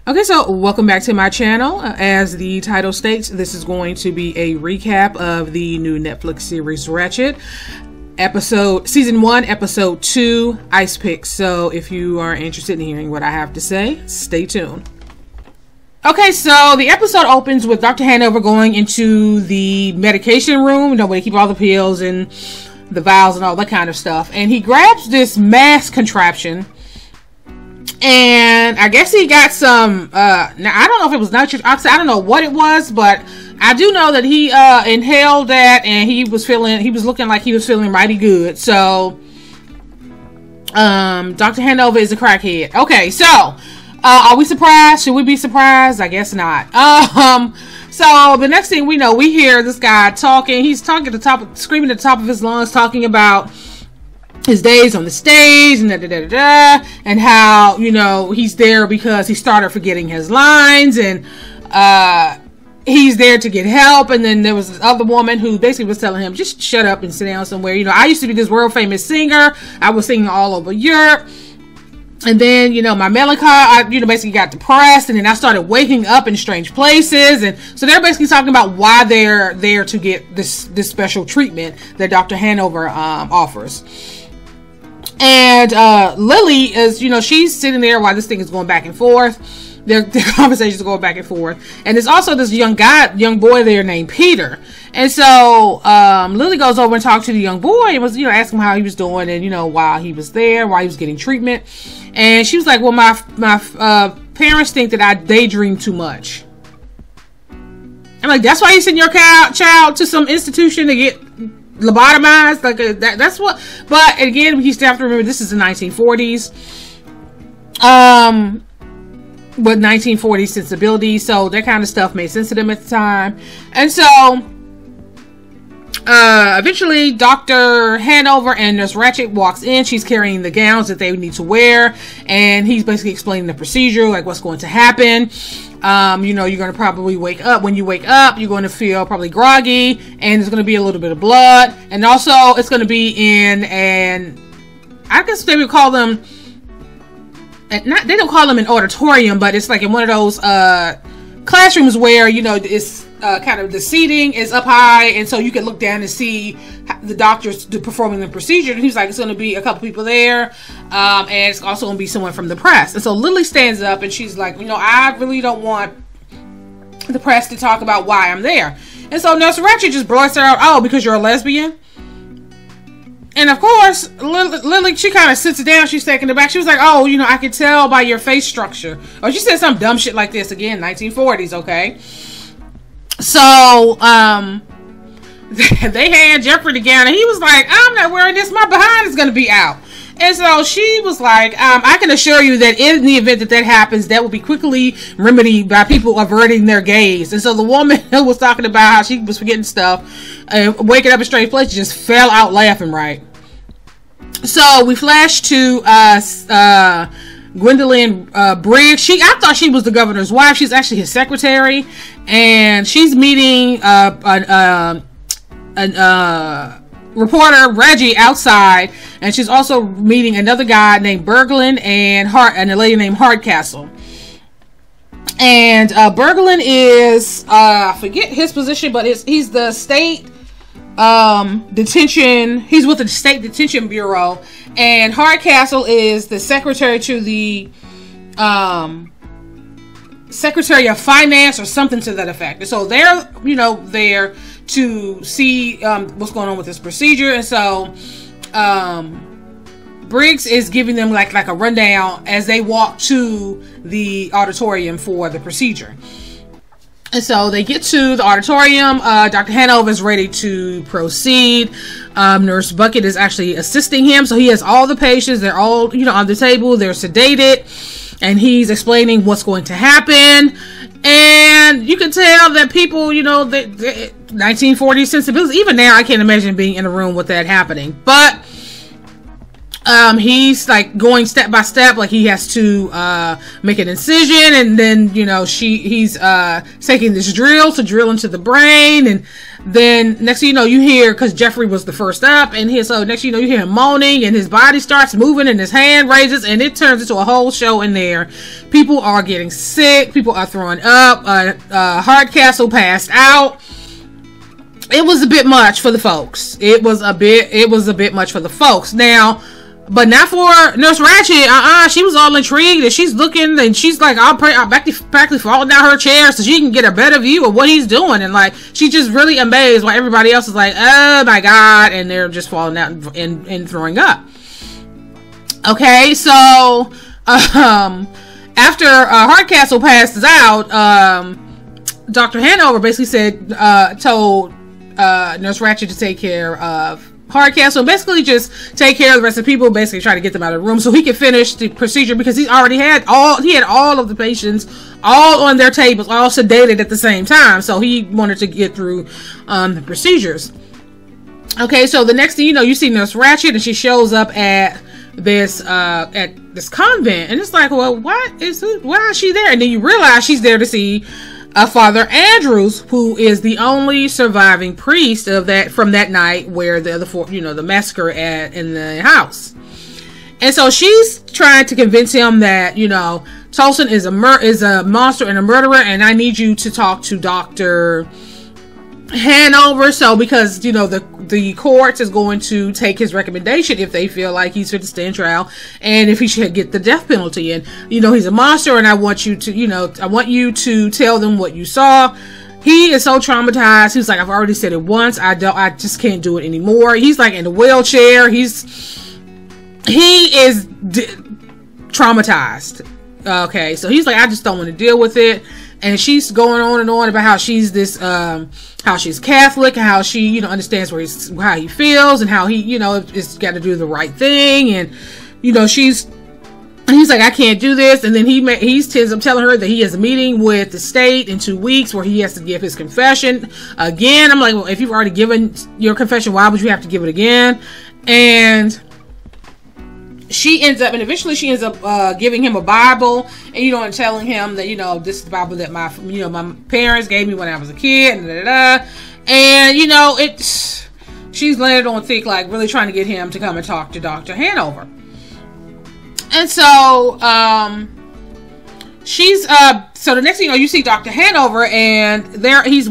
Okay, so welcome back to my channel. As the title states, this is going to be a recap of the new Netflix series Ratched, season 1, episode 2, Ice Picks. So if you are interested in hearing what I have to say, stay tuned. Okay, so the episode opens with Dr. Hanover going into the medication room, where they keep all the pills and the vials and all that kind of stuff. And he grabs this mask contraption. And I guess he got some, now I don't know if it was nitrous oxide, I don't know what it was, but I do know that he, inhaled that and he was looking like he was feeling mighty good. So, Dr. Hanover is a crackhead. Okay, so, are we surprised? Should we be surprised? I guess not. So the next thing we know, we hear this guy talking. He's talking screaming at the top of his lungs, talking about his days on the stage and and how, he's there because he started forgetting his lines, and he's there to get help. And then there was this other woman who basically was telling him, just shut up and sit down somewhere. I used to be this world famous singer. I was singing all over Europe. And then, my melancholy, I basically got depressed, and then I started waking up in strange places. And so they're basically talking about why they're there to get this special treatment that Dr. Hanover offers. And Lily is, she's sitting there while this thing is going back and forth. Their conversations are going back and forth. And there's also this young boy there named Peter. And so Lily goes over and talks to the young boy and was, asking him how he was doing and, while he was there, while he was getting treatment. And she was like, well, my parents think that I daydream too much. I'm like, that's why you send your child to some institution to get lobotomized? Like, that's what. But again, you still have to remember this is the 1940s. With 1940s sensibilities, so that kind of stuff made sense to them at the time. And so eventually Dr. Hanover and Nurse Ratched walks in. She's carrying the gowns that they need to wear, and he's basically explaining the procedure, like what's going to happen. You're going to probably wake up. When you wake up, you're going to feel probably groggy, and there's going to be a little bit of blood, and also it's going to be in I guess they would call them, they don't call them an auditorium, but it's like in one of those classrooms where it's kind of the seating is up high, and so you can look down and see the doctors performing the procedure. And he's like, it's going to be a couple people there, and it's also going to be someone from the press. And so Lily stands up and she's like, I really don't want the press to talk about why I'm there. And so Nurse Ratched just blurts her out, oh, because you're a lesbian? And of course, Lily, she kind of sits down. She's taken aback. She was like, oh, I could tell by your face structure. Or she said some dumb shit like this. Again, 1940s, okay? So, they had Jeopardy gown, and he was like, I'm not wearing this. My behind is going to be out. And so she was like, I can assure you that in the event that happens, that will be quickly remedied by people averting their gaze. And so the woman who was talking about how she was forgetting stuff and waking up in strange places just fell out laughing, right? So we flash to Gwendolyn Briggs. I thought she was the governor's wife. She's actually his secretary, and she's meeting reporter Reggie outside, and she's also meeting another guy named Berglund and a lady named Hardcastle. And Berglund is I forget his position, but he's the state detention. He's with the State Detention Bureau, and Hardcastle is the secretary to the Secretary of Finance or something to that effect. And so they're there to see what's going on with this procedure. And so Briggs is giving them like a rundown as they walk to the auditorium for the procedure. And so they get to the auditorium. Dr. Hanover is ready to proceed. Nurse Bucket is actually assisting him. So he has all the patients. They're all, on the table. They're sedated. And he's explaining what's going to happen. And you can tell that people, the 1940s sensibilities. Even now, I can't imagine being in a room with that happening. But he's like going step by step, like he has to make an incision, and then he's taking this drill to drill into the brain, and then next thing you know, you hear, because Jeffrey was the first up, and so next thing you know, you hear him moaning, and his body starts moving, and his hand raises, and it turns into a whole show in there. People are getting sick, people are throwing up, Hardcastle passed out. It was a bit much for the folks. It was a bit much for the folks. Now, but not for Nurse Ratched. She was all intrigued, and she's looking, and she's like, I'll practically falling down her chair so she can get a better view of what he's doing, and like she's just really amazed while everybody else is like, oh my god, and they're just falling out and throwing up. Okay, so after Hardcastle passes out, Dr. Hanover basically told Nurse Ratched to take care of Hardcastle, basically just take care of the rest of the people, basically try to get them out of the room so he could finish the procedure, because he had all of the patients all on their tables, all sedated at the same time, so he wanted to get through the procedures. Okay, so the next thing you know, you see Nurse Ratched, and she shows up at this convent, and it's like, well, why is she there? And then you realize she's there to see Father Andrews, who is the only surviving priest from that night where the other four, the massacre in the house. And so she's trying to convince him that, Tolson is a monster and a murderer, and I need you to talk to Dr. Hanover. So because, the court is going to take his recommendation if they feel like he's fit to stand trial, and if he should get the death penalty. And he's a monster, and I want you to tell them what you saw. He is so traumatized. He's like, I've already said it once. I just can't do it anymore. He's like in a wheelchair. He is traumatized. Okay, so he's like, I just don't want to deal with it. And she's going on and on about how she's how she's Catholic, how she, understands how he feels, and how he, it's got to do the right thing. And, he's like, I can't do this. And then he ends up telling her that he has a meeting with the state in 2 weeks where he has to give his confession again. I'm like, well, if you've already given your confession, why would you have to give it again? And eventually she ends up giving him a Bible, and and telling him that this is the Bible that my parents gave me when I was a kid, and she's landed on thick, like really trying to get him to come and talk to Dr. Hanover. And so so the next thing you see Dr. Hanover, and he's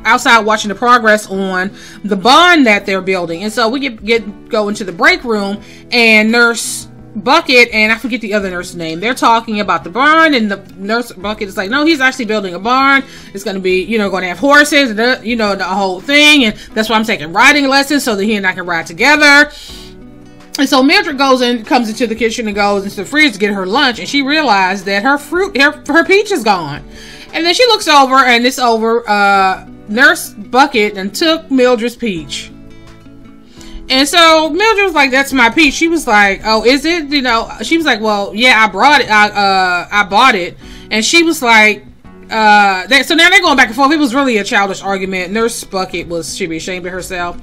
outside watching the progress on the barn that they're building. And so we go into the break room, and Nurse Bucket, and I forget the other nurse's name, they're talking about the barn, and the Nurse Bucket is like, no, he's actually building a barn. It's going to be, going to have horses, the whole thing, and that's why I'm taking riding lessons so that he and I can ride together. And so Mildred comes into the kitchen and goes into the fridge to get her lunch, and she realized that her peach is gone. And then she looks over, and it's over, Nurse Bucket and took Mildred's peach. And so Mildred was like, that's my peach. She was like, oh, is it? She was like, well, yeah, I bought it. And she was like, so now they're going back and forth. It was really a childish argument. Nurse Bucket should be ashamed of herself.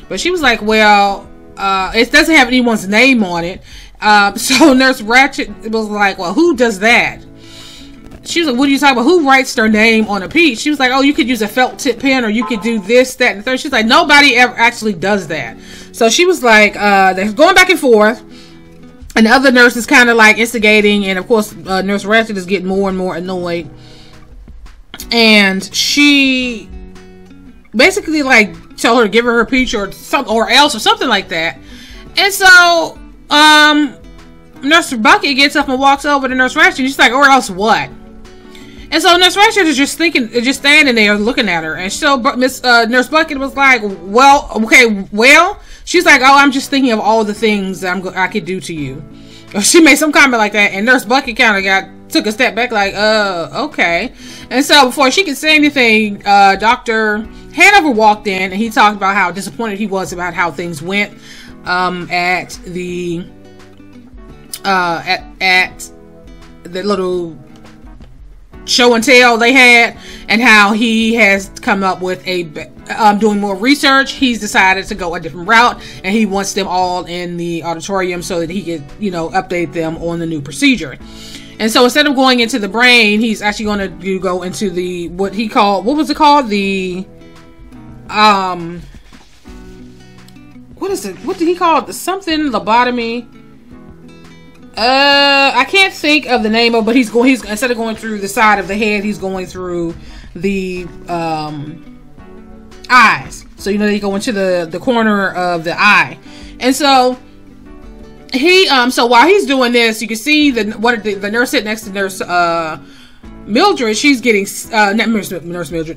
But she was like, well, it doesn't have anyone's name on it. So Nurse Ratched was like, well, who does that? She was like, what are you talking about? Who writes their name on a peach? She was like, oh, you could use a felt tip pen, or you could do this, that, and the third. She's like, nobody ever actually does that. So she was like, they're going back and forth, and the other nurse is kind of like instigating, and of course, Nurse Ratched is getting more and more annoyed. And she basically like tell her to give her peach or something like that. And so, Nurse Bucket gets up and walks over to Nurse Ratched, and she's like, or else what? And so Nurse Ratched is just standing there looking at her. And so Nurse Bucket was like, well, okay, well, she's like, oh, I'm just thinking of all the things that I could do to you. She made some comment like that, and Nurse Bucket kind of took a step back like, okay. And so before she could say anything, Dr. Hanover walked in, and he talked about how disappointed he was about how things went at the little show and tell they had, and how he has come up with a doing more research, he's decided to go a different route, and he wants them all in the auditorium so that he could, you know, update them on the new procedure. And so instead of going into the brain, he's actually going to go into the, what was it called? The, what is it? What did he call it? Something lobotomy. I can't think of the name of, but he's instead of going through the side of the head, he's going through the eyes. So, you know, they go into the corner of the eye. And so he, so while he's doing this, you can see the nurse sitting next to Nurse Mildred. She's getting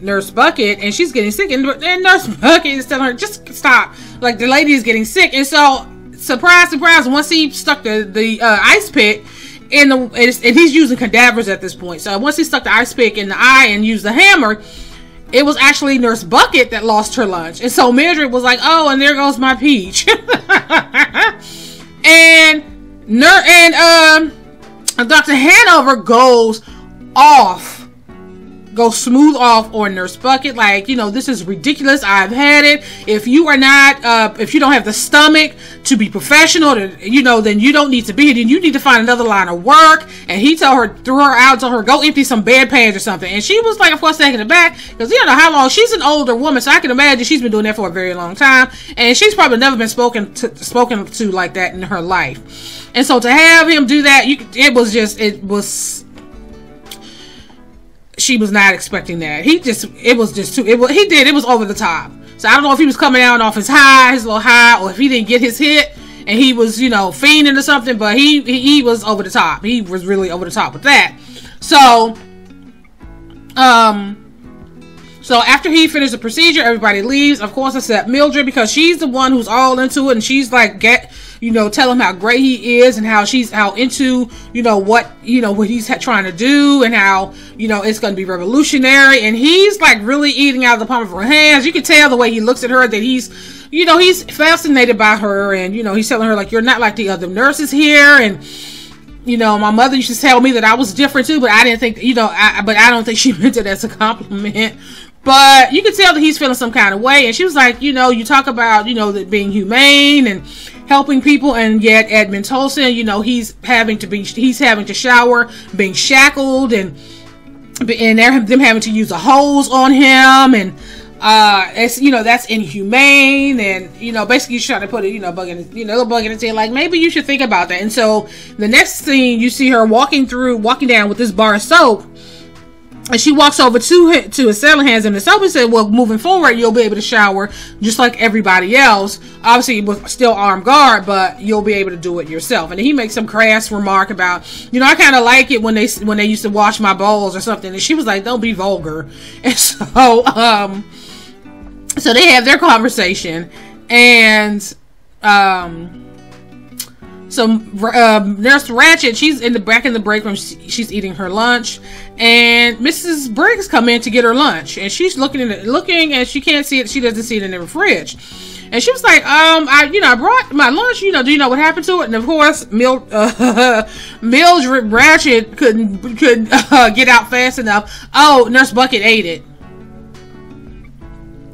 Nurse Bucket, and she's getting sick, and Nurse Bucket is telling her, just stop, like, the lady is getting sick. And so, surprise, surprise, once he stuck the ice pick in the, and he's using cadavers at this point. So once he stuck the ice pick in the eye and used the hammer, it was actually Nurse Bucket that lost her lunch. And so Mildred was like, oh, and there goes my peach. and Dr. Hanover goes smooth off on Nurse Bucket, like, you know, this is ridiculous, I've had it. If you are not, if you don't have the stomach to be professional, you know, then you don't need to be here, then you need to find another line of work. And he threw her out, told her, go empty some bedpans or something. And she was like, of course, taking it back, because you don't know how long, she's an older woman, so I can imagine she's been doing that for a very long time, and she's probably never been spoken to like that in her life. And so to have him do that, she was not expecting that. It was over the top. So I don't know if he was coming out off his little high, or if he didn't get his hit and he was, you know, fiending or something, but he was over the top. He was really over the top with that. So, so after he finished the procedure, everybody leaves, of course, except Mildred, because she's the one who's all into it, and she's like, tell him how great he is, and how into, what he's trying to do, and how, it's going to be revolutionary. And he's like really eating out of the palm of her hands. You can tell the way he looks at her that he's fascinated by her, and, he's telling her, like, you're not like the other nurses here, and, my mother used to tell me that I was different too, but I didn't think, but I don't think she meant it as a compliment. But you could tell that he's feeling some kind of way. And she was like, you talk about, that being humane and helping people, and yet at Tolson, he's having to shower, being shackled, and them having to use a hose on him, and it's, that's inhumane. And, basically she's trying to put a, little bug in his head, like, maybe you should think about that. And so the next thing you see her walking down with this bar of soap, and she walks over to his sailor, hands him the soap, and said, well, moving forward, you'll be able to shower just like everybody else, obviously with still armed guard, but you'll be able to do it yourself. And he makes some crass remark about, I kind of like it when they used to wash my bowls or something. And she was like, don't be vulgar. And so so they have their conversation, and so Nurse Ratched, she's back in the break room. She's eating her lunch, and Mrs. Briggs come in to get her lunch, and she's looking, and she can't see it. She doesn't see it in the fridge, and she was like, I brought my lunch. Do you know what happened to it? And of course, Mildred Ratched couldn't get out fast enough. Oh, Nurse Bucket ate it.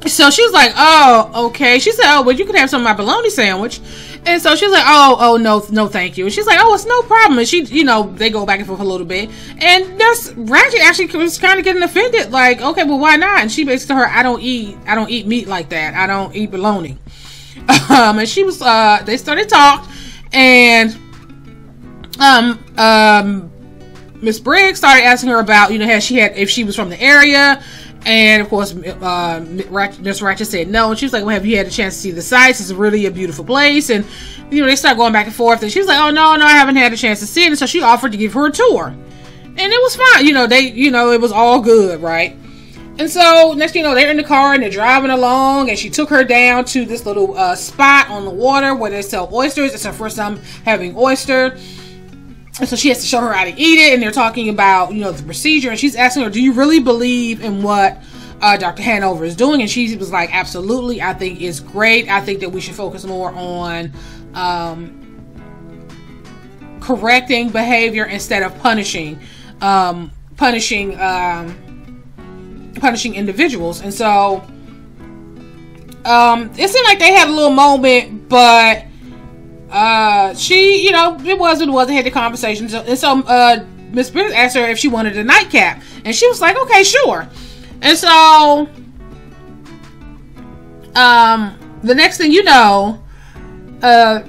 So she was like, oh, okay. She said, oh, well, you could have some of my bologna sandwich. And so she's like, oh, no, thank you. And she's like, oh, it's no problem. And she, they go back and forth a little bit. And Nurse Ratched actually was kind of getting offended, like, okay, well, why not? And she basically told her, I don't eat meat like that. I don't eat bologna. And she was, they started talking, and Miss Briggs started asking her about, if she was from the area. And of course, Nurse Ratched said no. And she was like, well, have you had a chance to see the sights? It's really a beautiful place. And, they start going back and forth. And she was like, oh, no, I haven't had a chance to see it. And so she offered to give her a tour. And it was fine. It was all good, right? And so next thing they're in the car and they're driving along. And she took her down to this little spot on the water where they sell oysters. It's her first time having oyster. And so she has to show her how to eat it, and they're talking about, the procedure, and she's asking her, do you really believe in what Dr. Hanover is doing? And she was like, absolutely, I think it's great. I think that we should focus more on correcting behavior instead of punishing individuals. And so it seemed like they had a little moment, but she, you know, it was what it was. They had the conversation. And so Miss Briggs asked her if she wanted a nightcap, and she was like, okay, sure. And so the next thing you know,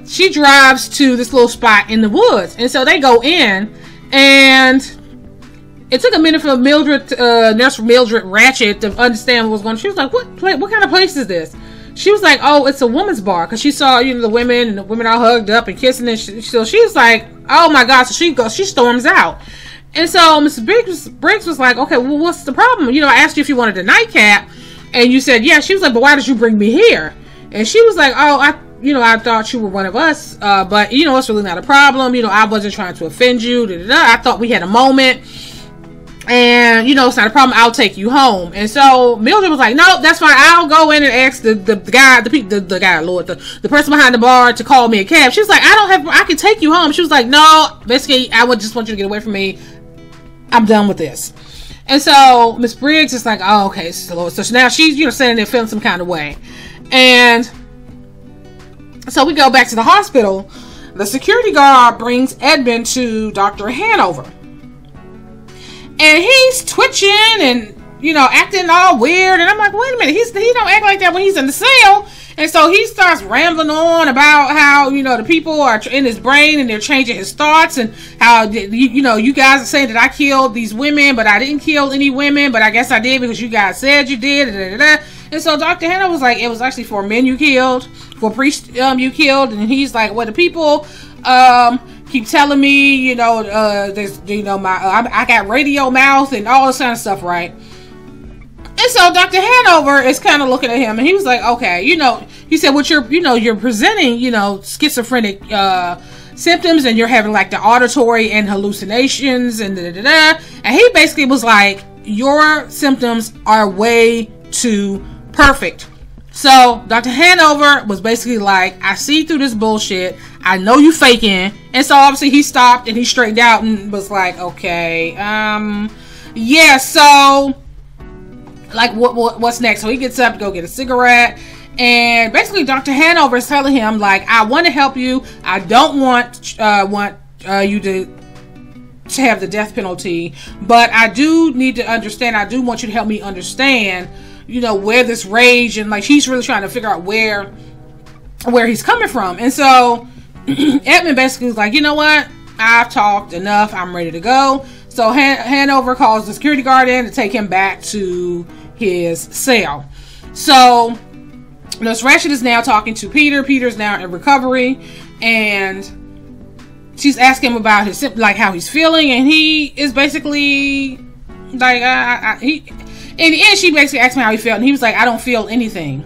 she drives to this little spot in the woods, and so they go in, and it took a minute for Nurse Mildred Ratched to understand what was going on. She was like, what kind of place is this? She was like, oh, it's a woman's bar, because she saw, you know, the women all hugged up and kissing, and so she was like, oh my god. So she storms out. And so Miss Briggs was like, okay, well, what's the problem? You know, I asked you if you wanted a nightcap, and you said yeah. She was like, but why did you bring me here? And she was like, oh, I thought you were one of us, but you know, it's really not a problem. You know, I wasn't trying to offend you. I thought we had a moment, and you know, it's not a problem. I'll take you home. And so Mildred was like, no, that's fine. I'll go in and ask the person behind the bar to call me a cab. She was like, I can take you home. She was like, no, basically, I would just want you to get away from me. I'm done with this. And so Miss Briggs is like, oh, okay. So now she's, you know, sitting there feeling some kind of way. And so we go back to the hospital. The security guard brings Edmund to Dr. Hanover. And he's twitching and, you know, acting all weird. And I'm like, wait a minute. He don't act like that when he's in the cell. And so he starts rambling on about how, you know, the people are in his brain and they're changing his thoughts, and how, you know, you guys are saying that I killed these women, but I didn't kill any women, but I guess I did because you guys said you did. And so Dr. Hannah was like, it was actually 4 men you killed, 4 priests you killed. And he's like, well, the people keep telling me, you know, there's, you know, I got radio mouth and all this kind of stuff, right? And so Dr. Hanover is kind of looking at him, and he was like, okay, you know, he said, what you're presenting, you know, schizophrenic symptoms, and you're having like the auditory and hallucinations and and he basically was like, your symptoms are way too perfect. So Dr. Hanover was basically like, I see through this bullshit. I know you faking. And so obviously he stopped and he straightened out and was like, okay, yeah, so like what's next? So he gets up to go get a cigarette, and basically Dr. Hanover is telling him like, I want to help you. I don't want you to have the death penalty, but I do need to understand. I do want you to help me understand, you know, where this rage, and like he's really trying to figure out where he's coming from. And so Edmund basically was like, you know what? I've talked enough. I'm ready to go. So Hanover calls the security guard in to take him back to his cell. So Nurse Ratched is now talking to Peter. Peter's now in recovery, and she's asking him about his, like, how he's feeling, and he is basically like, in the end, she basically asked him how he felt, and he was like, I don't feel anything.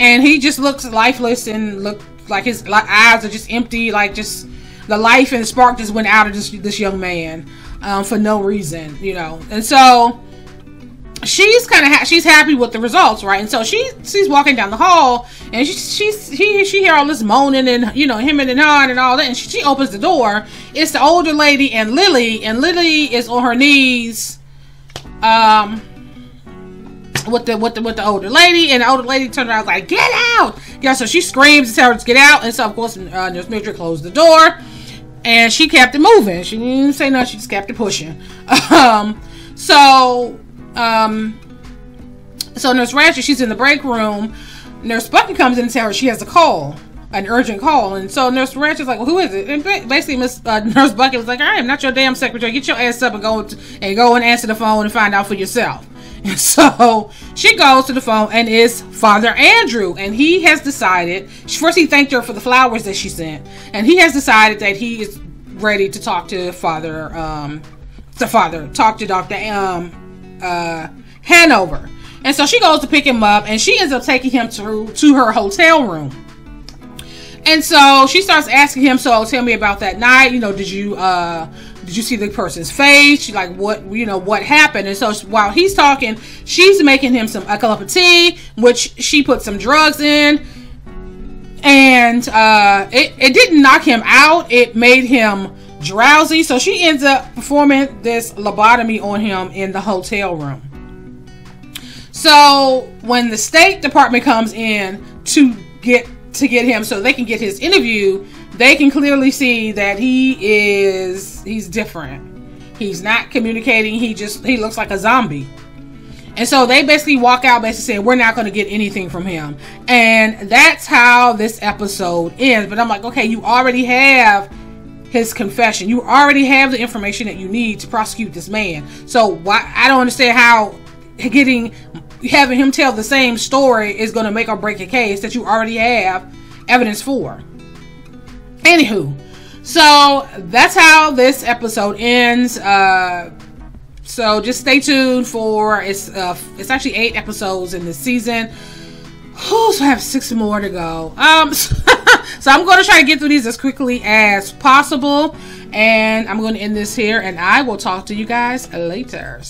And he just looks lifeless and looked like his eyes are just empty, like just the life and the spark just went out of this young man for no reason, you know. And so she's kind of she's happy with the results, right? And so she's walking down the hall, and she hear all this moaning and, you know, hemming and hawing and all that, and she opens the door. It's the older lady and Lily is on her knees with the older lady, and the older lady turned around like, get out! Yeah, so she screams and tells her to get out, and so of course Nurse Mildred closed the door, and she kept it moving. She didn't even say nothing, she just kept it pushing. So Nurse Ratched, she's in the break room. Nurse Bucket comes in and tells her she has a call, an urgent call. And so Nurse Ratched's like, well, who is it? And basically Nurse Bucket was like, I am not your damn secretary. Get your ass up and go and answer the phone and find out for yourself. And so she goes to the phone, and it's Father Andrew, and he has decided, first he thanked her for the flowers that she sent, and he has decided that he is ready to talk to talk to Dr. Hanover. And so she goes to pick him up, and she ends up taking him to her hotel room. And so she starts asking him, so tell me about that night, you know, did you see the person's face? She's like, what happened? And so while he's talking, she's making him a cup of tea, which she put some drugs in, and it didn't knock him out, it made him drowsy. So she ends up performing this lobotomy on him in the hotel room. So when the State Department comes in to get him so they can get his interview, they can clearly see that he's different. He's not communicating. He looks like a zombie. And so they basically walk out basically saying, we're not going to get anything from him. And that's how this episode ends. But I'm like, okay, you already have his confession. You already have the information that you need to prosecute this man. So why, I don't understand how having him tell the same story is going to make or break a case that you already have evidence for. Anywho, so that's how this episode ends. So just stay tuned for it's actually 8 episodes in this season. So I have 6 more to go. So I'm going to try to get through these as quickly as possible, and I'm going to end this here, and I will talk to you guys later.